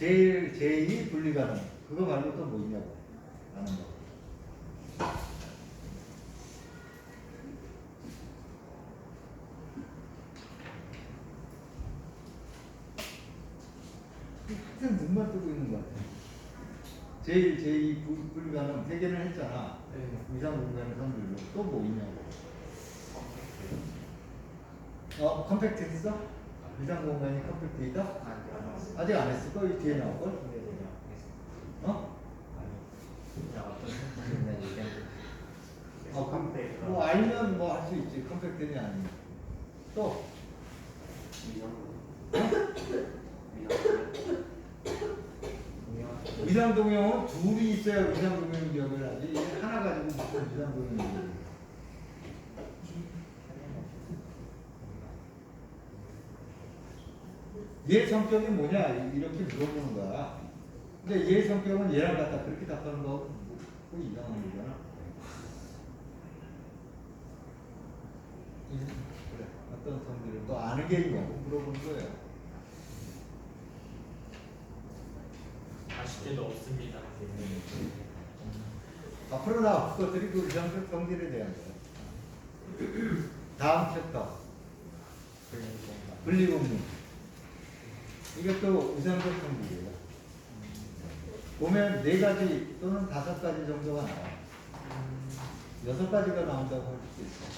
제일 제2 분리가능. 그거 말고 또 뭐 있냐고 아는 거. 하여튼 눈만 뜨고 있는 것 같아. 제일 제2 분리가능 3개는 했잖아. 네. 이상 공간의 선들로 또 뭐 있냐고. 컴팩트 했어? 이상 공간이 컴팩트 있다? 아직 안 했을 거? 이 뒤에 나올 걸? 어? 뭐 알면 뭐 할 수 있지. 컴팩트냐 아니면 또 위상동형은 둘이 있어야 위상동형 기억을 하지. 얘 하나 가지고 무슨 위상동형이. 얘 성격이 뭐냐 이렇게 물어보는 거야. 근데 얘 성격은 얘랑 같다 그렇게 답하는 거 뭐 이상한 거잖아. 그래 어떤 성질을 너 아는 게 있냐고 물어보는 거예요. 아쉽게도 없습니다. 앞으로 나올 것들이 그 이상적 성질에 대한 거예요. 다음 챕터 분리공리. 이것도 이상적 성질이에요. 보면 4가지 또는 5가지 정도가 나와요. 6가지가 나온다고 할 수도 있어요.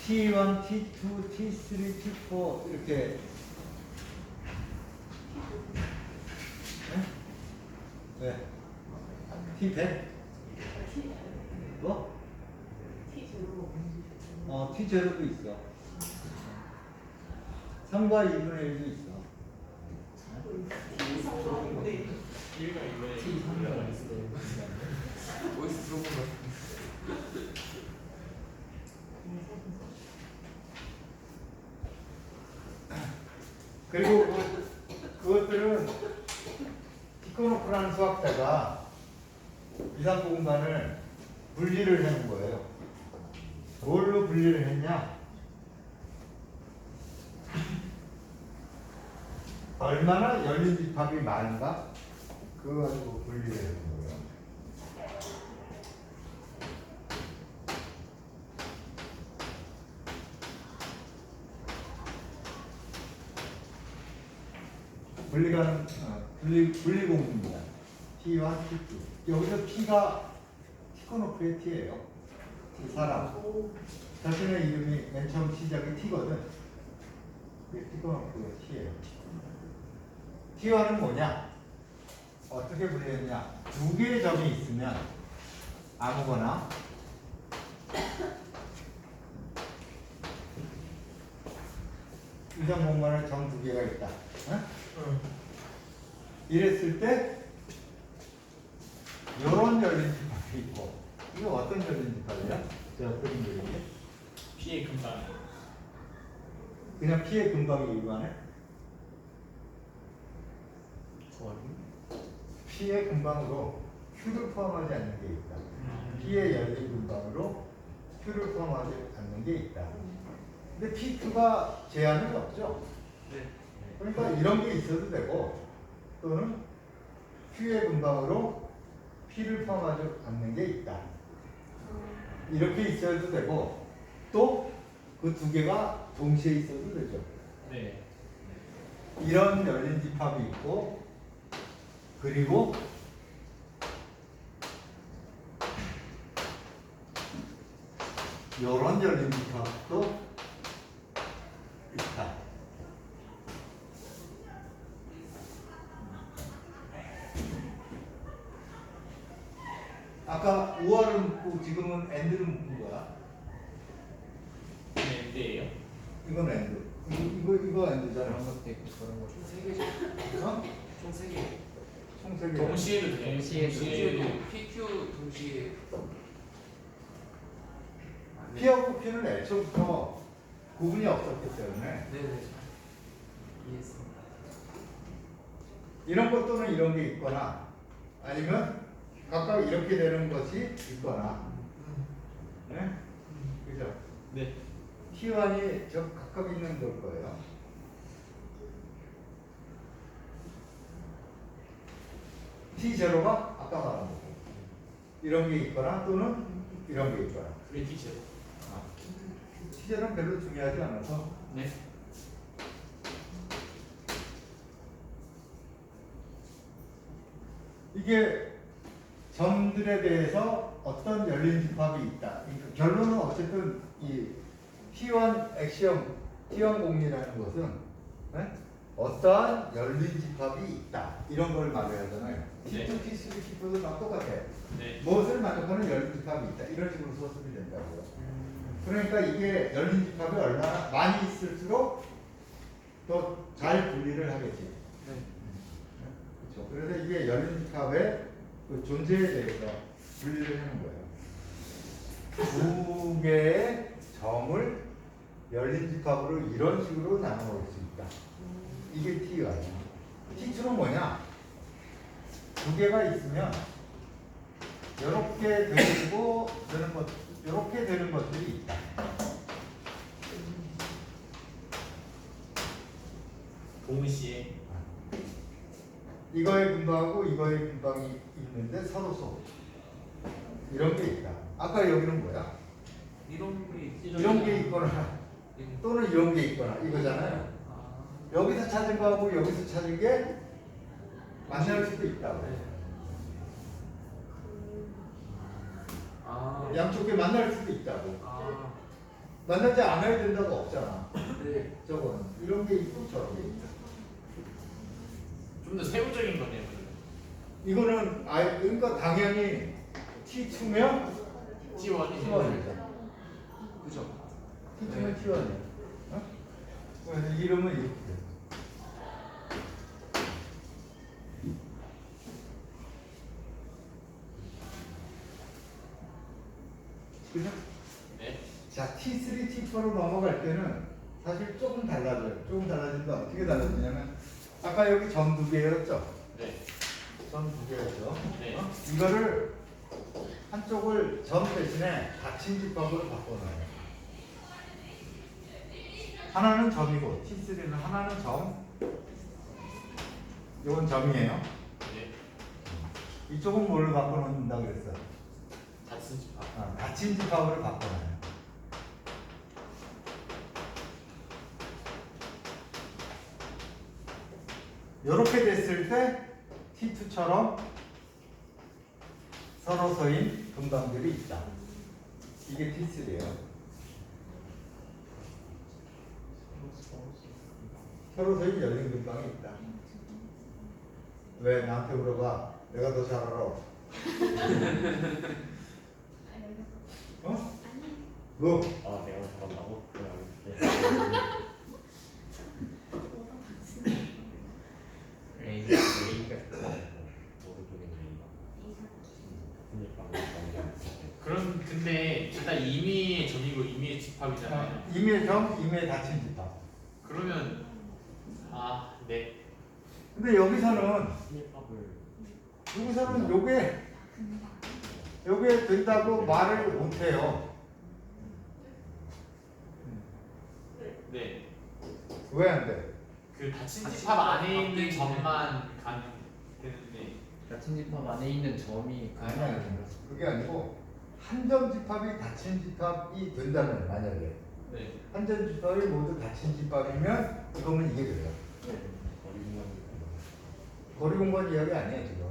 T1, T2, T3, T4 이렇게. 네? 왜? T100? 뭐? T0도 있어. 3과 2분의 1도 있어. 1과 2분의 1가 있어요. 어디서 들어본 것 같은데. 그리고 그것들은 티코노프라는 수학자가 이상부 공간을 분리를 해놓은 거예요. 뭘로 분리를 했냐? 얼마나 열린 집합이 많은가? 그거 가지고 분리를 해놓은 거예요. 분리공입니다. T와 T2. 여기서 T가 티코노프의 T예요. 사람. 자신의 이름이 맨 처음 시작이 T거든. 티코노프의 T예요. T와는 뭐냐? 어떻게 분리했냐? 2개의 점이 있으면 아무거나 이상 공간에 점 2개가 있다. 이랬을 때 이런 열린 집합이 있고 이거 어떤 열린 집합이야? 제가 그린 그림인데 피해 금방. 그냥 P의 근방이 일반해? P의 근방으로 Q를 포함하지 않는 게 있다. P의 열린 근방으로 Q를 포함하지 않는 게 있다. 근데 P2가 제한은 없죠? 네. 그러니까 이런 게 있어도 되고 또는 Q의 근방으로 P를 포함하지 않는 게 있다. 이렇게 있어도 되고 또 그 2개가 동시에 있어도 되죠. 네. 이런 열린 집합이 있고 그리고 이런 열린 집합도 있다. 아까 5화를 묶고 지금은 엔드를 묶은 거야. 엔드예요? 이건 엔드. 이거 엔드잖아. 그런 것도 있고 저런 것도 총 3개죠. 어? 총 3개. 총 3개. 동시에도 돼요. 동시에도 PQ 동시에. P하고 Q는 애초부터 구분이 없었기 때문에 네네. 이해했습니다. 이런 것 또는 이런 게 있거나 아니면 각각 이렇게 되는 것이 있거나 네? 그죠? 네. T1이 저 각각 있는 걸 거예요. T0가 아까 말한 거고 이런 게 있거나 또는 이런 게 있거나 그게 티셔. T0는 별로 중요하지 않아서 네. 이게 점들에 대해서 어떤 열린 집합이 있다. 그러니까 결론은 어쨌든 이 T1 액시엄, T1 공리라는 것은 네? 어떠한 열린 집합이 있다. 이런 걸 말해야 하잖아요. 네. T2, T3, T4도 다 똑같아요. 네. 무엇을 만족하는 열린 집합이 있다. 이런 식으로 썼으면 된다고요. 그러니까 이게 열린 집합이 얼마나 많이 있을수록 더 잘 분리를 하겠지. 네. 그렇죠. 그래서 이게 열린 집합의 그 존재에 대해서 분리를 하는 거예요. 두 개의 점을 열린 집합으로 이런 식으로 나눠 볼 수 있다. 이게 T가 아니야. T2는 뭐냐? 두 개가 있으면 이렇게 되고 되는 것, 이렇게 되는 것들이 있다. 동시에. 이거의 분방하고 이거의 분방이 있는데 서로 이런 게 있다. 아까 여기는 뭐야? 이런 게 이런 게 있거나 또는 이런 게 있거나 이거잖아요. 아, 여기서 찾은 거하고 여기서 찾은 게 만날 수도 있다고. 아, 양쪽 게 만날 수도 있다고. 아, 만나지 않아야 된다고 없잖아. 네. 저거는 이런 게 있고 저런 게 있고. 좀 더 세부적인 거네요. 그러면. 이거는 그러니까 당연히 T2면 T1이. T1이죠. 그죠? T2면 T1이야. 어? 그래서 이름은 이렇게 돼. 그죠? 네. 자, T3, T4로 넘어갈 때는 사실 조금 달라져요. 조금 달라지는데 어떻게 달라지냐면 아까 여기 점 두 개였죠? 네. 점 두 개였죠? 네. 이거를 한쪽을 점 대신에 닫힌 집합으로 바꿔놔요. 하나는 점이고 T3는 하나는 점. 이건 점이에요. 네. 이쪽은 뭘로 바꿔놓는다 그랬어? 닫힌 집합. 닫힌 집합으로 바꿔놔요. 이렇게 됐을 때 T2처럼 서로 서인 분방들이 있다. 이게 T3예요. 서로 서인 열린 분방이 있다. 왜 나한테 물어봐? 내가 더 잘 알아. 어? 뭐? 아, 내가 잘한다고? 그래, 알겠지. 레이가 오른쪽에 레이가. 그니까 그럼 근데 둘 다 임의의 점이고 임의의 집합이잖아요. 임의 점, 임의 닫힌 집합. 그러면 네. 근데 여기서는 스냅업을 요게 된다고 말을 못해요. 네. 왜 안 돼? 그 닫힌 닫힌 집합 안에 집합 있는 안에 점만 가는 되는데. 같은 집합 안에 있는 점이 아니야, 그게 아니고 한 점 집합이 닫힌 집합이 된다면 만약에 네. 한 점 집합이 모두 닫힌 집합이면 이거면 이게 돼요. 거리 공간 이야기 아니에요 지금.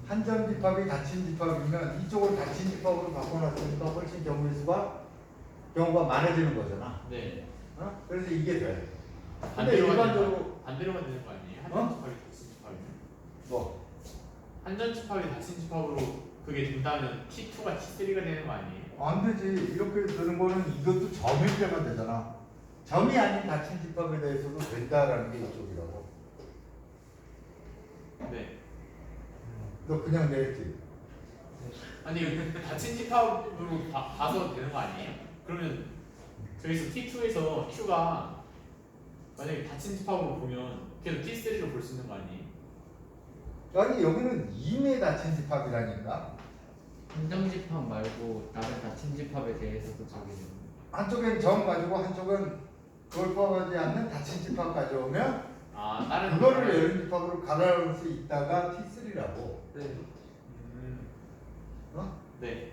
한 점 집합이 닫힌 집합이면 이쪽을 닫힌 집합으로 바꿔놨으니까 훨씬 경우가 많아지는 거잖아. 네. 어? 그래서 이게 돼. 근데 반대로만 일반적으로 반대로만 되는 거 아니에요? 한점 어? 집합이 닫힌 집합이면? 뭐 한점 집합이 닫힌 집합으로 그게 된다면 T2가 T3가 되는 거 아니에요? 안 되지. 이렇게 되는 거는 이것도 점일 때만 되잖아. 점이 아닌 닫힌 집합에 대해서도 된다라는 게 이쪽이라고. 네. 너 그냥 내렸지. 아니 닫힌 집합으로 봐서 되는 거 아니에요? 그러면 저기서 T2에서 Q가 만약에 닫힌 집합으로 보면 계속 T3로 볼 수 있는 거 아니에요? 아니 여기는 임의 닫힌 집합이라니까. 한정 집합 말고 다른 닫힌 집합에 대해서도 저기 한쪽엔 점 가지고 한쪽은 그걸 포함하지 않는 닫힌 집합 가져오면 다른 그거를 열린 집합으로 갈아놓을 수 있다가 T3라고. 네. 어? 네.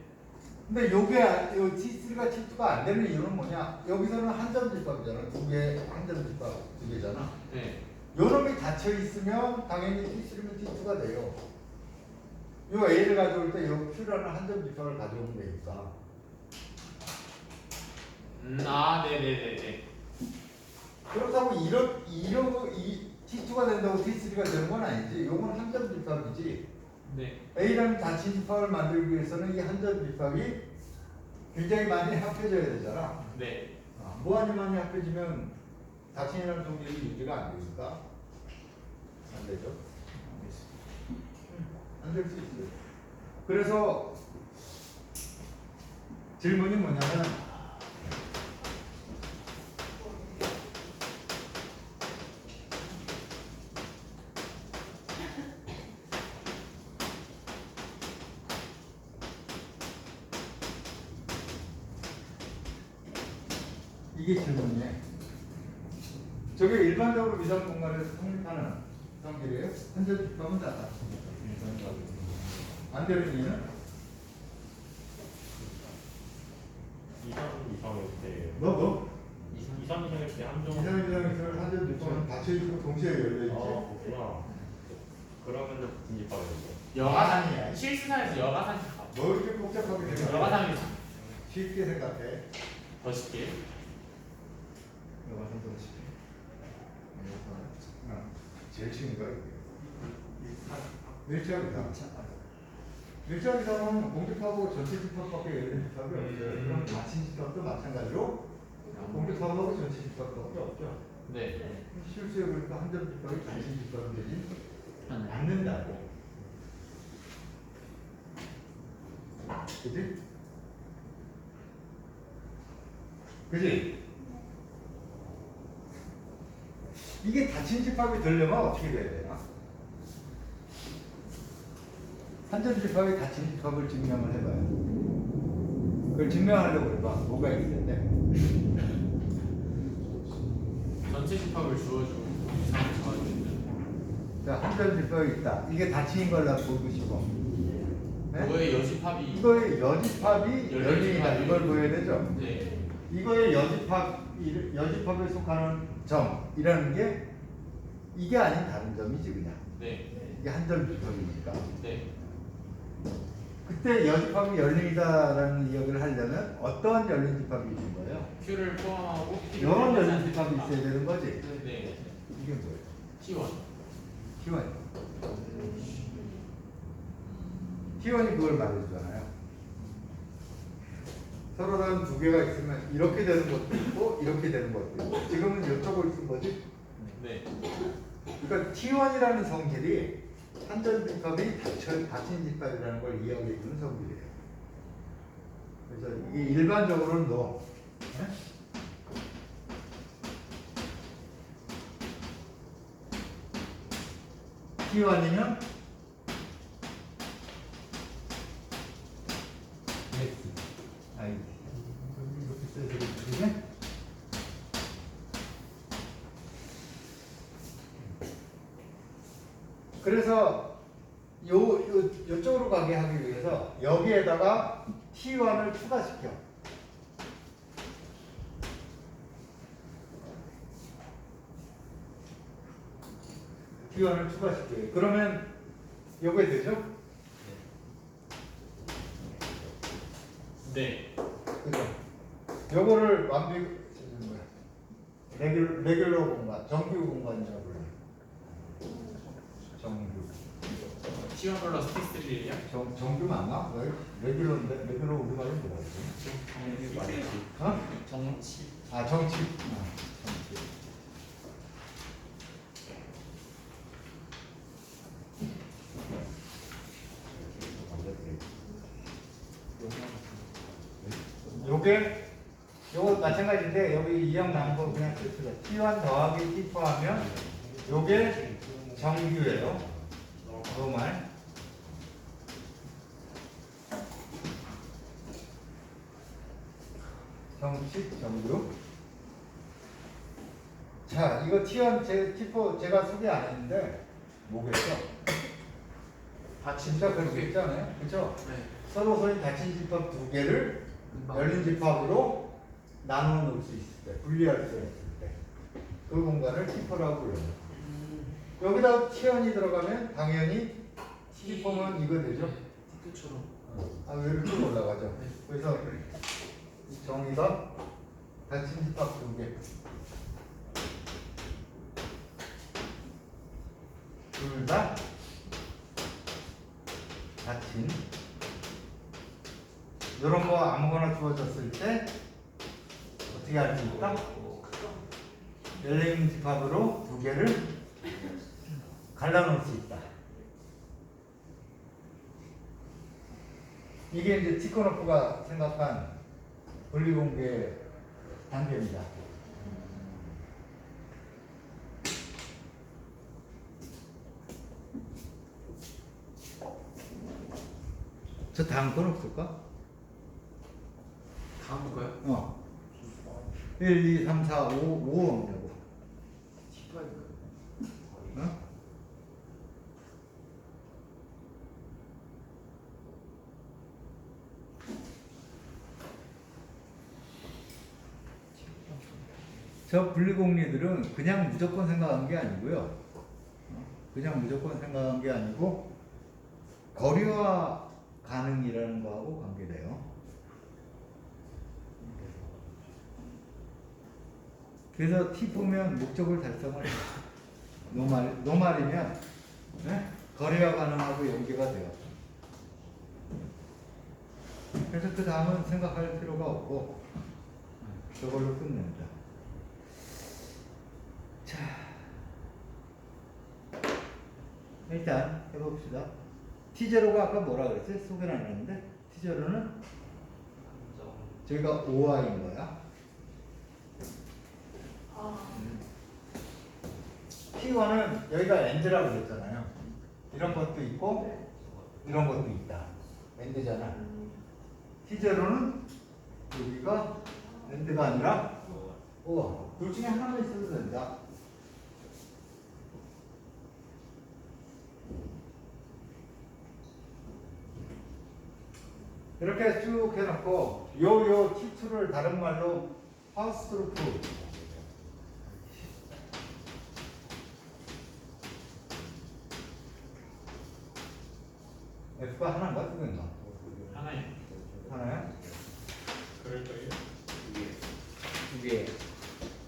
근데 요게 요 T3가 T2가 안 되는 이유는 뭐냐? 여기서는 한 점 집합이잖아. 두 개, 한 점 집합 두 개잖아. 네. 요 놈이 닫혀 있으면 당연히 T3면 T2가 돼요. 요 A를 가져올 때 요 Q라는 한 점 집합을 가져오면 되니까. 아, 네네네네. 그렇다고 이 T2가 된다고 T3가 되는 건 아니지. 요건 한 점 집합이지. 네. A라는 닫힌 집합을 만들기 위해서는 이 한 점 집합이 굉장히 많이 합해져야 되잖아. 네. 무한히 많이 합해지면 닫힌이라는 성질이 유지가 안 되니까 안 되죠. 안 될 수 있어요. 그래서 질문이 뭐냐면 이게 질문이에요. 저게 일반적으로 미상 공간에서 성립하는 성질이에요. 현재 집합은 다 닫힙니다. 안 되는 이유는 이상일 때 뭐? 이상일 때 함정. 이상을 한점 집합은 닫혀있고 동시에 열려있지. 그렇구나. 그러면은 같은 집합이죠. 여가산이야. 실수산에서 여가산 집합. 뭐 이렇게 복잡하게 생각해? 여가산이 쉽게 생각해. 더 쉽게. 여가산 더 쉽게. 제일 쉬운 거야. 밀착이다. 밀착이다는 공집합하고 전체 집합밖에 열린 집합이 없어요. 그럼 닫힌 집합도 마찬가지로 공집합하고 전체 집합밖에 없죠. 네. 실수해 보니까 한 점 집합이 닫힌 집합이 되지 네. 않는다고. 그지? 그지? 이게 닫힌 집합이 되려면 어떻게 돼야 되나? 한 점 집합이 닫힌 집합을 증명을 해봐요. 그걸 증명하려고 해봐. 뭐가 있을 텐데? 전체 집합을 주어주고 이상을 정해주는. 자, 한 점 집합이 있다. 이게 닫힌 걸로 보고 싶어. 네? 그거의 여집합이. 이거의 여집합이 열린이다. 이걸 보여야 되죠? 네. 이거의 여집합에 속하는 점이라는 게 이게 아닌 다른 점이지 그냥. 네. 이게 한 점 집합이니까. 네. 그때 여집합이 열린이다라는 이야기를 하려면 어떤 열린 집합이 있는 거예요? Q를 포함하고 여러 열린 집합이 있어야 되는 거지. 네. 이게 뭐예요? T1. T1. T1이 그걸 말해주잖아요. 서로 다른 두 개가 있으면 이렇게 되는 것도 있고 이렇게 되는 것도 있고 지금은 이쪽을 쓴 거지. 네. 그러니까 T1이라는 성질이 한 점 집합이 닫힌 집합이라는 걸 이야기해주는 성질이에요. 그래서 이게 일반적으로는 T1이면 S. 이렇게 써야 되겠지? 그래서 요쪽으로 가게 하기 위해서 여기에다가 T1을 추가시켜. T1을 추가시켜요. 그러면 요게 되죠? 네. 그죠? 요거를 레귤러 공간, 정규 공간이라고 불러요. 정규. T1 플러스 T3예요? 정규 맞나? 레귤러인데 레귤러 우리말로 뭐라 그러지? 어? 정치. 아 정치. 정치. 요거 마찬가지인데 여기 이형 나온 거 그냥 쓰세요. T1 더하기 T4 하면 요게 정규예요. 요 말. 정규. 자, 이거 T1, T4 제가 소개 안 했는데 뭐겠어? 닫힌 진짜 그럴 수 있잖아요. 그렇죠? 네. 서로서로 닫힌 집합 두 개를 열린 집합으로 나누어 놓을 수 있을 때, 분리할 수 있을 때, 그 공간을 T4라고 불러요. 여기다 T1이 들어가면 당연히 T4면 이거 되죠? T2처럼. 위로 쭉 올라가죠. 네. 그래서 이 정의가 닫힌 집합 두 개. 둘 다 닫힌. 이런 거 아무거나 주어졌을 때 어떻게 할 수 있다? 열린 집합으로 두 개를 갈라놓을 수 있다. 이게 이제 티코노프가 생각한 분리공개 단계입니다. 저 다음 건 없을까? 다음 거요? 1, 2, 3, 4, 5, 5 없냐고. T5. 어? 저 분리공리들은 그냥 무조건 생각한 게 아니고요. 그냥 무조건 생각한 게 아니고 거리와 가능이라는 거하고 관계돼요. 그래서 T 보면 목적을 달성을 해요. 노말이면 네? 거리와 가능하고 연계가 돼요. 그래서 그 다음은 생각할 필요가 없고 저걸로 끝냅니다. 자, 일단 해봅시다. T0가 아까 뭐라 그랬어요? 소개를 안 했는데 T0는 저희가 OI인 거야. T1은 여기가 엔드라고 그랬잖아요. 이런 것도 있고 이런 것도 있다. 엔드잖아. T0는 여기가 엔드가 아니라 OI. 둘 중에 하나만 있어도 된다. 이렇게 쭉 해놓고 요 T2를 다른 말로 하우스루프 F가 하나인가 두 개인가? 하나요. 하나야? 그럴 거예요. 두 개.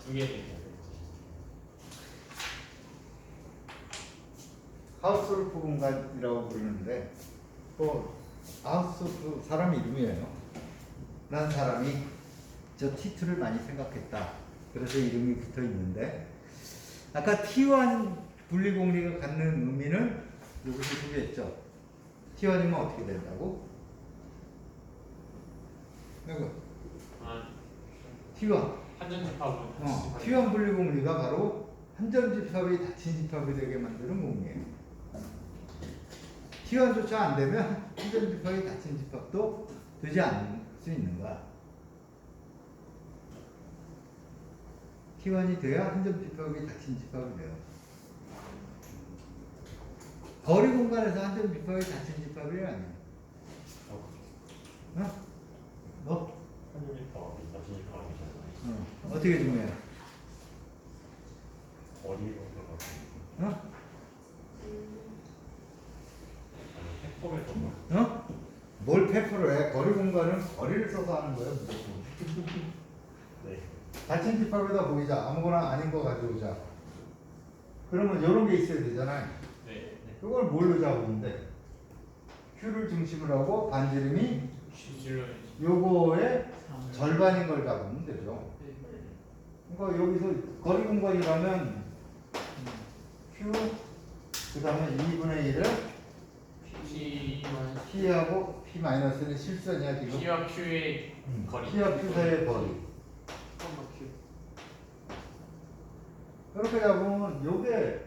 두 개. 하우스루프 공간이라고 부르는데 또 하우스루프 사람 이름이에요. 난 사람이 저 T2를 많이 생각했다. 그래서 이름이 붙어 있는데 아까 T1 분리공리가 갖는 의미는 여기서 소개했죠. T1이면 어떻게 된다고? 이거 T1 한전 집합은 T1 분리공리가 바로 한전 집합이 닫힌 집합이 되게 만드는 공리예요. T1조차 안 되면 한전 집합이 닫힌 집합도 되지 않을 수 있는 거야. T1이 돼야 한전 집합이 닫힌 집합이 돼요. 거리 공간에서 한전 집합이 닫힌 집합이 아니에요. 뭐? 한주니까 자신 있게 하는 어떻게 중요해? 어디로 생각하세요? 팩폭에서 뭘 페퍼를 해? 거리 공간은 거리를 써서 하는 거예요. 무조건. 네. 닫힌 집합에다 보이자. 아무거나 아닌 거 가져오자. 그러면 이런 게 있어야 되잖아요. 네. 그걸 뭘로 잡으는데? Q를 중심으로 하고 반지름이 실로 요거의 절반인 걸 잡으면 되죠. 그러니까 여기서 거리 공간이라면 Q 그 다음에 2분의 1을 P하고 P-는 실수냐 지금? P와 Q의 거리. P와 Q 사이의 거리. 그렇게 잡으면 요게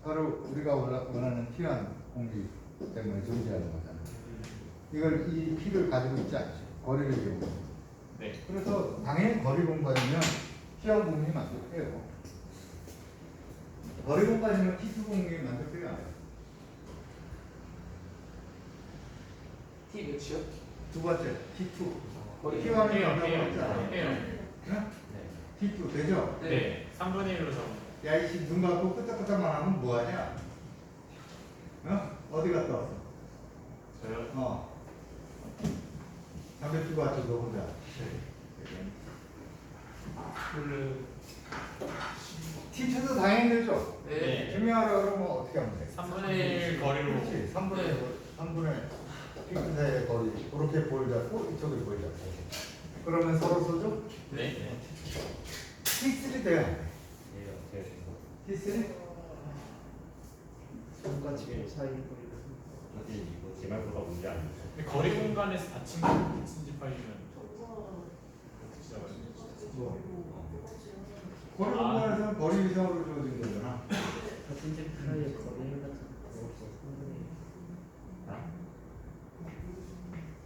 바로 우리가 원하는 T1 공리 때문에 존재하는 거잖아요. 이걸 이 P를 가지고 있지 않죠. 거리를 이용해. 네. 그래서 당연히 거리 공간이면 T1 공리 만족해요. 거리 공간이면 T2 공리 만족해요. 안 해요? T 몇이요? 두 번째 T2. 거기 해요, T1이 해요, 된다고 했잖아. 해요. 응? 네. T2 되죠? 네. 3분의 1로 잡으면. 야 이씨 눈 감고 끄덕끄덕만 하면 뭐하냐? 어? 어디 갔다 왔어? 저요? 어. 담배 피고 왔죠 너 혼자. T2도 당연히 되죠? 네. 증명하라고 그러면 어떻게 하면 돼? 3분의 1 거리로. 그렇지. 3분의 핑크 사이의 거리 그렇게 볼 잡고 이쪽에 볼 잡고 그러면 서로 소죠? 네. T3 돼요. 예요. 네. T3? 뭔가 지금 사이 거리가 사실 이거 제 말보다 문제 아니에요. 근데 거리 공간에서 닫힌 집합이면 어떻게 잡아요? 뭐 거리 공간에서는 거리 이상으로 주어진 거잖아. 같은 집 사이의 거리 같은 거 없어.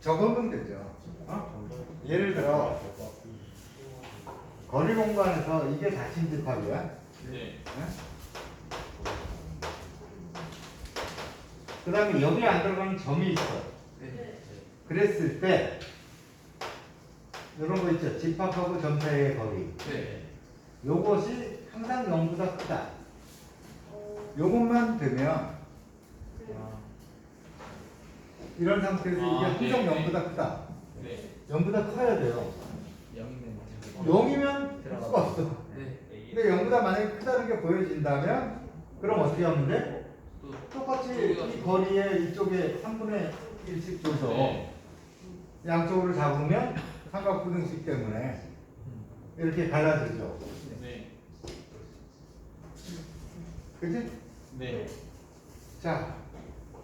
적으면 되죠. 어? 예를 들어 거리 공간에서 이게 닫힌 집합이야. 네. 그 다음에 여기 안 들어가는 점이 있어. 그랬을 때 이런 거 있죠. 집합하고 점 사이의 거리. 네. 요것이 항상 0보다 크다. 요것만 되면 이런 상태에서 이게 항상 0보다 크다. 네. 0보다 커야 돼요. 0이면 0이면 할 수가 없어. 네. 근데 0보다 만약에 크다는 게 보여진다면 그럼 어떻게 하면 돼? 똑같이 이 거리에 이쪽에 3분의 1씩 줘서 네. 양쪽으로 잡으면 삼각부등식 때문에 이렇게 갈라지죠. 네. 그치? 네. 자,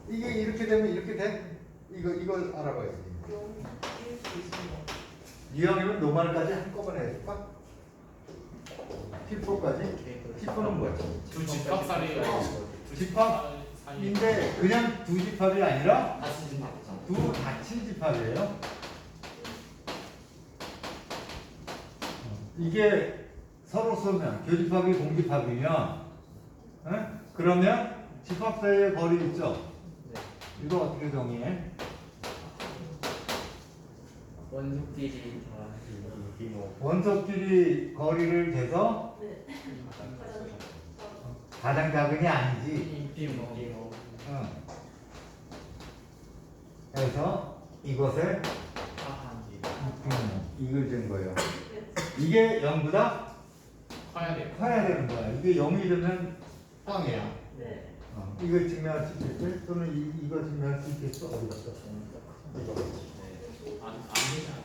이게 이렇게 되면 이렇게 돼? 이걸 알아봐야지. 유형이면 노말까지 한꺼번에 해줄까? T4까지? T4는 뭐지? 두 집합 사이에 집합인데 그냥 두 집합이 아니라 같은 집합. 두 닫힌 집합이에요. 이게 서로 쏘면 교집합이 공집합이면 그러면 집합 사이의 거리 있죠? 네. 이거 어떻게 정의해? 원소끼리 다 원소끼리 거리를 재서 가장 작은 게 아니지. 인피모. 그래서 이것을 하한. 이걸 잰 거예요. 이게 0보다 커야 돼요. 커야 되는 거야. 이게 0이 되면 꽝이야. 네. 이걸 증명할 수 있겠지? 또는 이거 증명할 수 있겠어? 어디 갔어? 이거. 안 되잖아.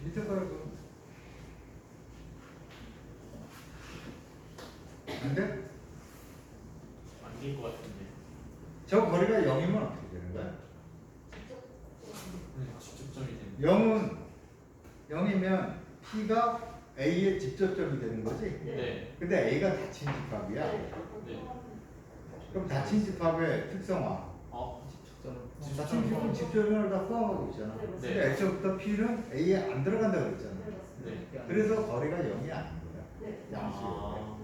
밑에 거라도 안 돼? 안 될 것 같은데. 저 거리가 0이면 어떻게 되는 거야? 직접점이 되는. 0은 0이면 P가 A의 직접점이 되는 거지? 네. 근데 A가 닫힌 집합이야. 네. 그럼 닫힌 집합의 특성화. 닫힌 집합은 직접점을 다 포함하고 있잖아. 근데 애초부터 P는 A에 안 들어간다고 그랬잖아. 네. 그래서 거리가 0이 아닌 거야. 양수의 아.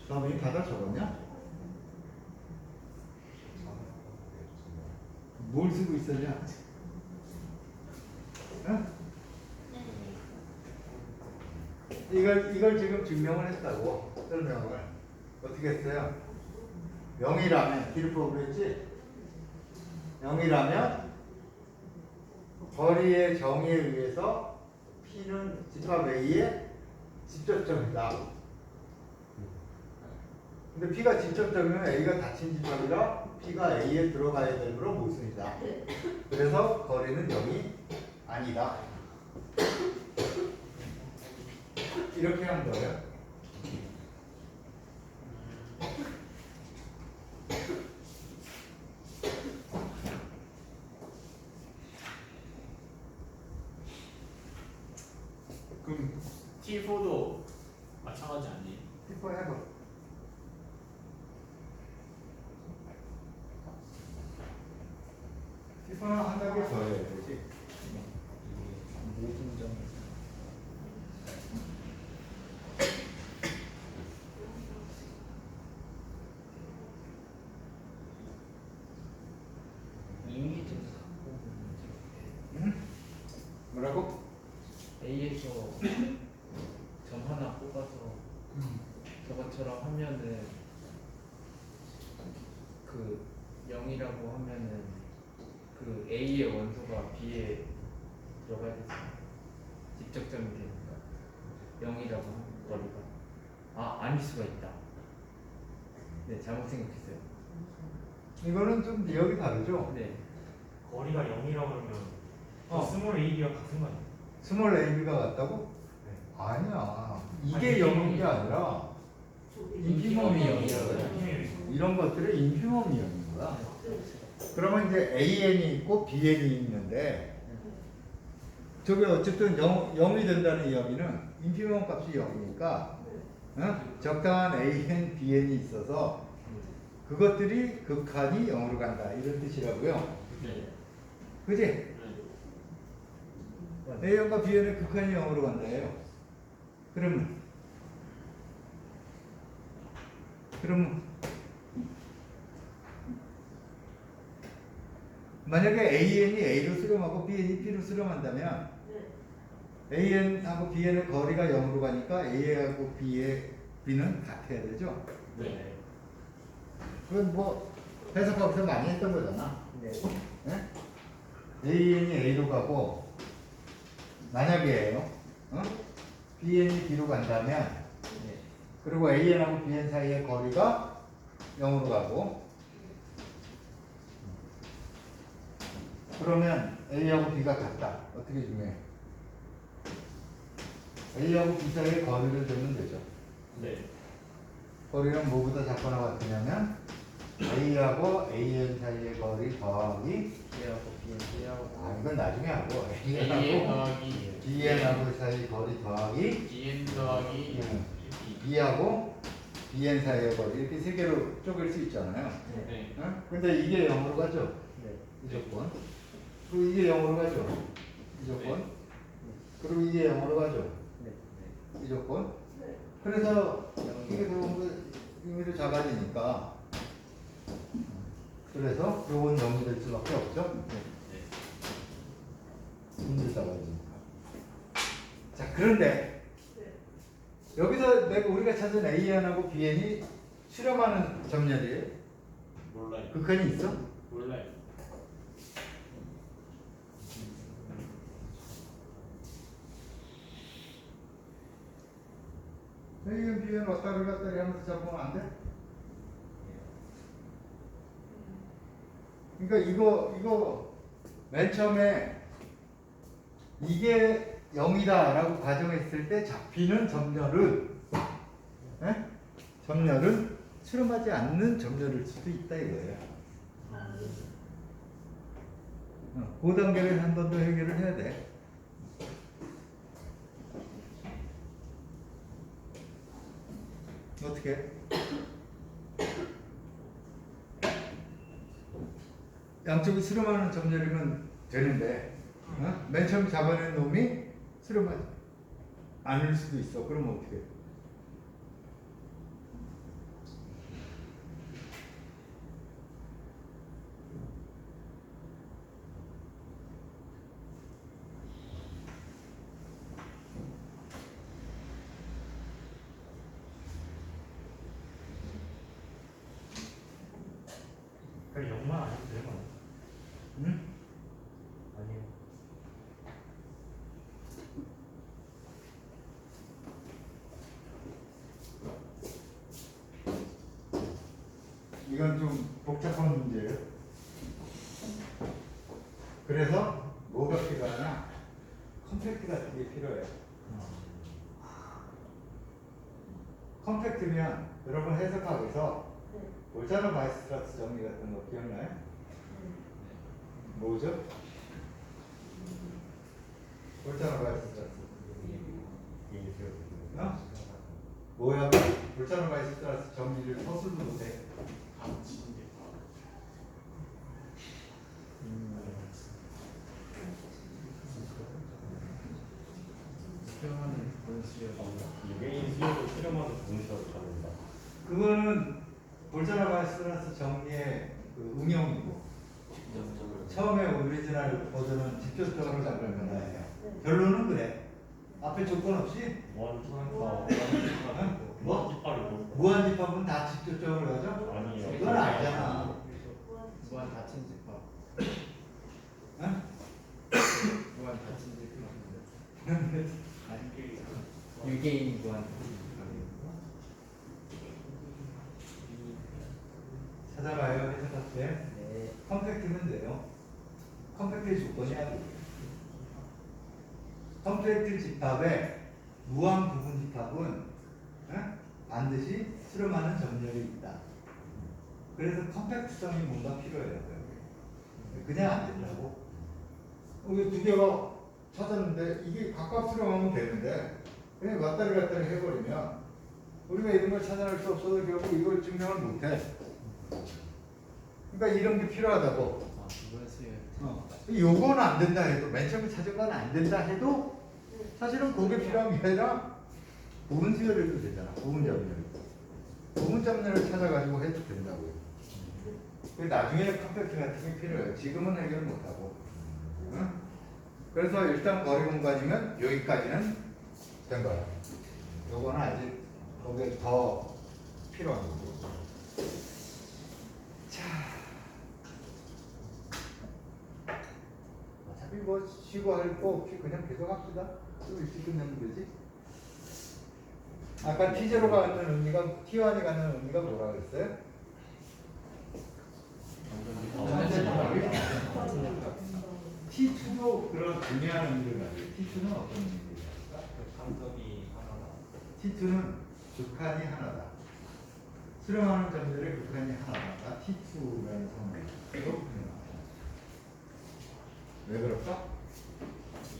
수업이 받아 적었냐? 뭘 쓰고 있었냐? 응? 이걸 지금 증명을 했다고. 설명을 어떻게 했어요? 0이라면 기르법을 했지? 0이라면 거리의 정의에 의해서 P는 집합 A의 직접점이다. 근데 P가 직접점이면 A가 닫힌 집합이라 P가 A에 들어가야 되므로 모순이다. 그래서 거리는 0이 아니다. 이렇게 한 거예요. T4도 마찬가지 아니에요? T4 해봐. T4는 한 단계 더 해야 되지. 모든 점을 이미지 갖고 응? 뭐라고? A에서 점 하나 뽑아서 저것처럼 하면은 그 0이라고 하면은 그 A의 원소가 B에 들어가야 되잖아. 직접점이 되니까 0이라고 하는 거리가 아닐 수가 있다. 네, 잘못 생각했어요. 이거는 좀 내역이 다르죠? 네, 거리가 0이라고 그러면 스몰 AB와 같은 거 아니에요? 스몰 AB가 같다고? 네. 아니야. 이게 아니, 0인 게 아니라 인피멈이 0이야. 이런 것들은 인피멈이 0인 거야. 그러면 이제 AN이 있고 BN이 있는데 저게 어쨌든 0이 된다는 이야기는 인피멈 값이 0이니까 적당한 AN, BN이 있어서 그것들이 극한이 0으로 간다 이런 뜻이라고요. 네. 그지? 네. A형과 B형의 극한이 0으로 간다예요. 그러면 만약에 AN이 A로 수렴하고 BN이 B로 수렴한다면 AN하고 BN의 거리가 0으로 가니까 A하고 B는 같아야 되죠. 네. 그건 뭐 해석하면서 많이 했던 거잖아. 네, 네? AN이 A로 가고 만약에요. BN이 B로 간다면 네, 그리고 AN하고 BN 사이의 거리가 0으로 가고 그러면 A하고 B가 같다. 어떻게 중요해? A하고 B 사이의 거리를 재면 되죠. 네. 거리는 뭐보다 작거나 같으냐면 A하고 AN 사이의 거리 더하기 B하고 B는 B하고 이건 나중에 하고 AN A하고 더하기 BN하고 사이 거리 더하기 BN 더하기 B. B하고 BN 사이의 거리 이렇게 세 개로 쪼갤 수 있잖아요. 네. 근데 이게 0으로 가죠. 네, 이 조건. 그리고 이게 0으로 가죠. 이 조건. 그리고 이게 0으로 가죠. 네, 이 조건. 그래서 이게 그런 의미로 작아지니까 그래서 요건 0이 될 수밖에 없죠. 네. 의미로 작아지니까. 자, 그런데 여기서 우리가 찾은 AN하고 BN이 수렴하는 점열이에요. 몰라요. 극한이 있어? 몰라요. AN, BN 왔다리 갔다리 하면서 잡으면 안 돼? 그러니까 이거 맨 처음에 이게 0이다라고 가정했을 때 잡히는 점열은 점열은 수렴하지 않는 점열일 수도 있다 이거예요. 그 단계를 한 번 더 해결을 해야 돼. 어떻게? 양쪽이 수렴하는 점열이면 되는데 맨 처음 잡아낸 놈이 수렴하지 않을 수도 있어. 그럼 어떻게 해? 그럼 0만 안 해도 되는 거 아니에요? 응? 아니에요. 이건 좀 복잡한 문제예요. 그래서 뭐가 필요하냐? 컴팩트 같은 게 필요해요. 컴팩트면 여러분 해석하고서 볼자노 바이스트라스 정리 같은 거 기억나요? 뭐죠? 볼자노 바이스트라스 어? 뭐야? 볼차로 마이너스 정리를 서술로 못해. 닫힌 집합. 수렴하는 분수요. 유개인 수요도 수렴하는 분수로 다른다. 그거는 볼차로 마이너스 정리의 그 응용이고 처음에 오리지널 버전은 직접적으로 잡을 거예요. 결론은 그래. 앞에 조건 없이 무한집합, 뭐? 무한집합이 무한집합은 다 직접적으로 가죠? 아니에요. 그건 아니잖아. 무한 닫힌 집합. 응? 무한 닫힌 집합. 유개인 무한 닫힌 집합. 찾아봐요. 해석할게. 네. 컴팩트면 돼요. 컴팩트의 조건이야. 컴팩트 집합의 무한 부분 집합은 반드시 수렴하는 점열이 있다. 그래서 컴팩트성이 뭔가 필요해요. 그냥 안 된다고. 이게 두 개가 찾았는데 이게 각각 수렴하면 되는데 그냥 왔다리 갔다리 해버리면 우리가 이런 걸 찾아낼 수 없어서 결국 이걸 증명을 못해. 그러니까 이런 게 필요하다고. 아, 분수요. 요거는 안 된다 해도 맨 처음에 찾은 건 안 된다 해도 사실은 그게 필요한 게 아니라 부분 수열을 해도 되잖아. 부분 점열. 부분 점열을 찾아가지고 해도 된다고요. 나중에 컴팩트 같은 게 필요해요. 지금은 해결 못하고. 응? 그래서 일단 거리 공간이면 여기까지는 된 거야. 요거는 아직 거기에 더 필요한 거고. 자. 어차피 뭐 쉬고 할 거 없이 그냥 계속 합시다. 또 일찍 끝내면 되지. 아까 T0가 갖는 의미가 T1이 갖는 의미가 뭐라 그랬어요? T2도 그런 중요한 의미를 가지고 T2는 어떤 의미일까? 간섭이 하나다. T2는 극한이 하나다. 수렴하는 점들의 극한이 하나다. T2라는 성질로 왜 그럴까?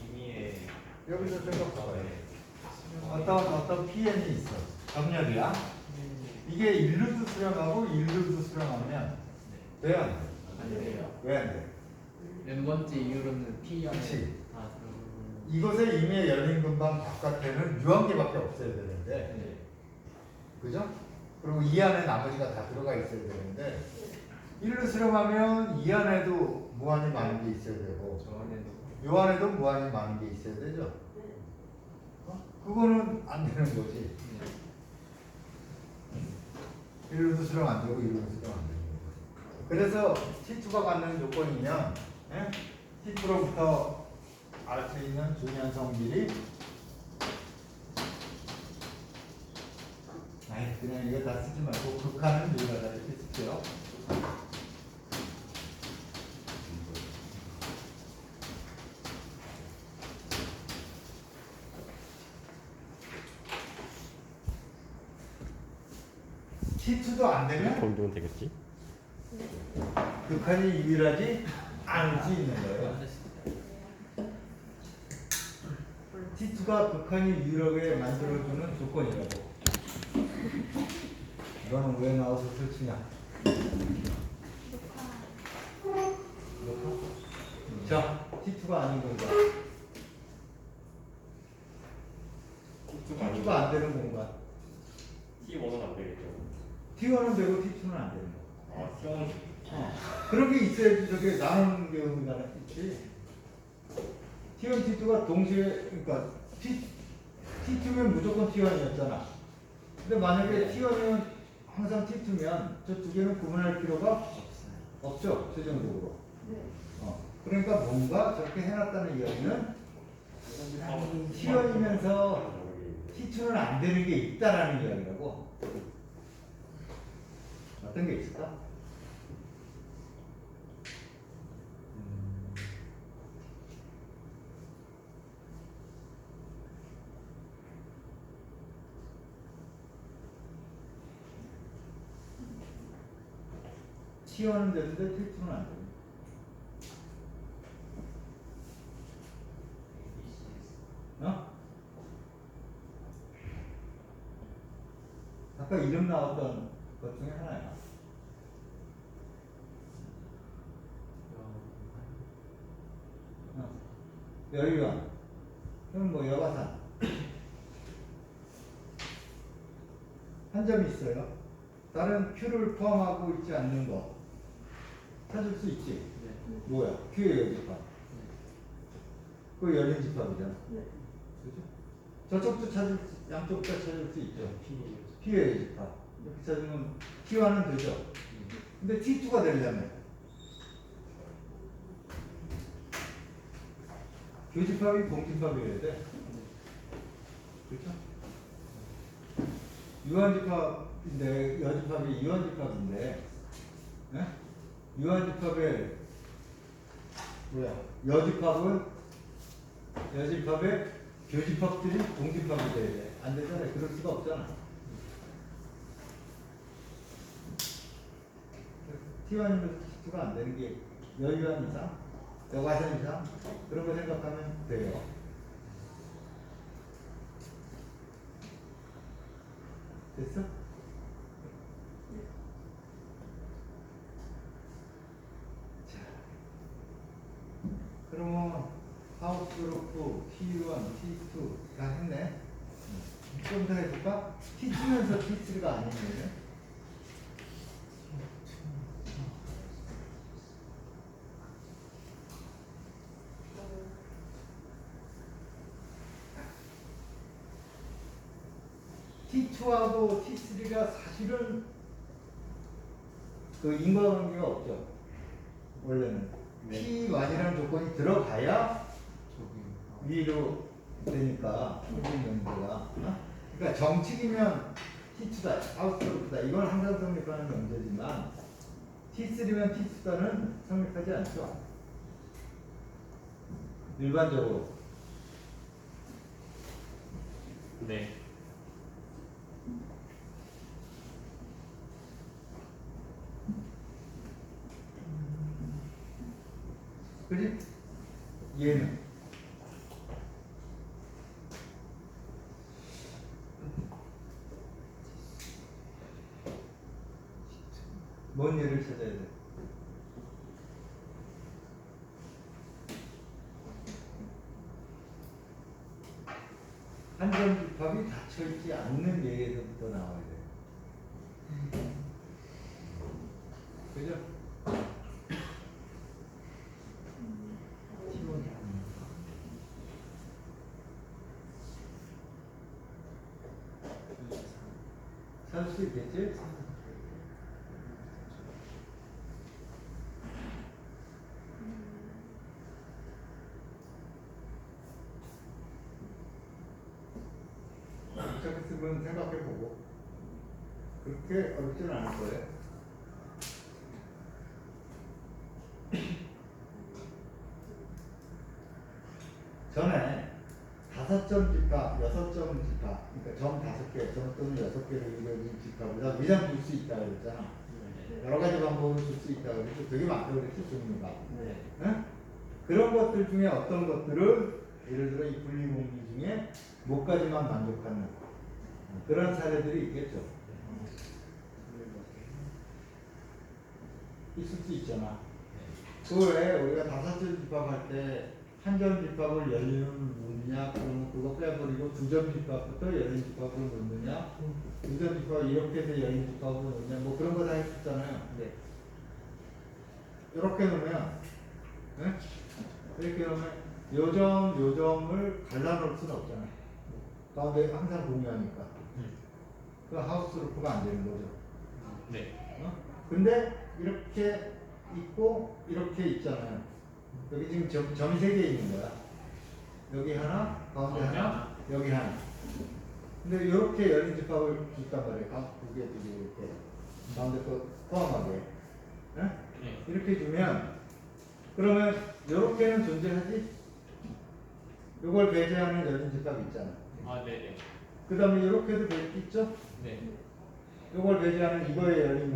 의미의 여기서 생각해봐요. 어떤 PN이 있어. 점열이야. 이게 일루도 수렴하고 일루도 수렴하면 왜 안 돼? 안 돼요. 왜 안 돼? n 번째 이후로는 P 안에 그치. 다 들어가는. 이곳에 이미 열린 근방 바깥에는 유한계밖에 없어야 되는데, 네. 그죠? 그리고 이 안에 나머지가 다 들어가 있어야 되는데, 일루 수렴하면 이 안에도 무한히 많은 게 있어야 되고, 저 안에도. 요 안에도 무한히 많은 게 있어야 되죠? 그거는 안 되는 거지. 일루도 수렴 안 되고 일루도 수렴 안 되는 거지. 그래서 T2가 갖는 조건이면 T2로부터 R2에 있는 중요한 성질이 그냥 이거 다 쓰지 말고 극한은 여기다 이렇게 쓸게요. T2도 안 되면 정도면 되겠지? 극한이 유일하지 않을 수 있는 거예요. T2가 극한이 유일하게 만들어주는 조건이라고. 너는 왜 나와서 설치냐? 자, T2가 아닌 공간. T2가 안 되는 공간. T1은 안 되겠죠. T1은 되고 T2는 안 되는 거. 아, T1은 그런 게 있어야지 저게 나누는 게 우리나라 있지. T1, T2가 동시에 그러니까 T2면 무조건 T1이었잖아. 근데 만약에 T1이면 항상 T2면 저 두 개는 구분할 필요가 없죠. 최종적으로. 그러니까 뭔가 저렇게 해놨다는 이야기는 T1이면서 T2는 안 되는 게 있다라는 이야기라고. 어떤 게 있을까? T1은 되는데 T2는 안 되는. 아까 이름 나왔던 것 중에 하나야. 여유원. 그럼 뭐 여가산. 한 점이 있어요. 다른 Q를 포함하고 있지 않는 거 찾을 수 있지. 네. 뭐야? Q의 여집합. 그 열린 집합이잖아. 네. 그죠? 저쪽도 찾을 수, 양쪽 다 찾을 수 있죠. P의 여집합. 이렇게 찾으면 Q와는 되죠. 근데 T2가 되려면 교집합이 공집합이어야 돼. 그렇죠? 유한집합인데 여집합이 유한집합인데, 네? 유한집합의 뭐야? 여집합의 교집합들이 공집합이 돼야 돼. 안 되잖아요. 그럴 수가 없잖아. T1이면 T2가 안 되는 게 여유한 이상, 여가선 이상 그런 거 생각하면 돼요. 됐어? 자, 그러면 하우스로프 T1, T2 다 했네. 좀 더 해볼까? T2면서 T3가 아니면 T2하고 T3가 사실은 그 인과관계가 없죠. 원래는 T1이라는 조건이 들어가야 위로 되니까 평균 명제가. 어? 그러니까 정칙이면 T2다, 하우스로프다. 이건 항상 성립하는 명제지만 T3면 T2다는 성립하지 않죠. 일반적으로. 네. 그지? 얘는 뭔 예를 찾아야 돼? 한점집합이 닫혀있지 않는 예에서부터 나와야 돼. 그죠? 찾을 수 있겠지? 어차피 쓰면 생각해보고 그렇게 어렵지는 않을 거예요. 전에 5점 집합, 6점 집합, 그러니까 점 5개, 점 또는 6개를 이루어진 집합보다 위장 줄 수 있다 그랬잖아. 여러 가지 방법을 줄 수 있다 그랬죠. 되게 많다고 그랬죠, 종류가. 네. 응? 그런 것들 중에 어떤 것들을 예를 들어 이 분리공리 중에 뭐까지만 만족하는 그런 사례들이 있겠죠. 있을 수 있잖아. 그 외에 우리가 5점 집합할 때 한 점 집합을 열리는 놓느냐, 그러면 그거 빼버리고 2점 집합부터 열린 집합으로 놓느냐, 2점 집합 이렇게 해서 열린 집합으로 놓느냐, 뭐 그런 거 다 했었잖아요. 네. 이렇게 놓으면, 네? 이렇게 놓으면 요점을 갈라놓을 수는 없잖아요. 가운데 항상 공유하니까. 그 하우스루프가 안 되는 거죠. 네. 어? 근데 이렇게 있고 이렇게 있잖아요. 여기 지금 점이 3개 있는 거야. 여기 하나, 가운데 하나, 여기 하나. 근데 이렇게 열린 집합을 줄단 말이에요. 2개, 이렇게. 가운데 거 포함하게. 네? 네. 이렇게 주면, 그러면 이렇게는 존재하지? 이걸 배제하는 열린 집합 있잖아. 아, 네, 네. 그 다음에 이렇게도 있죠? 네. 이걸 배제하는 이거에 열린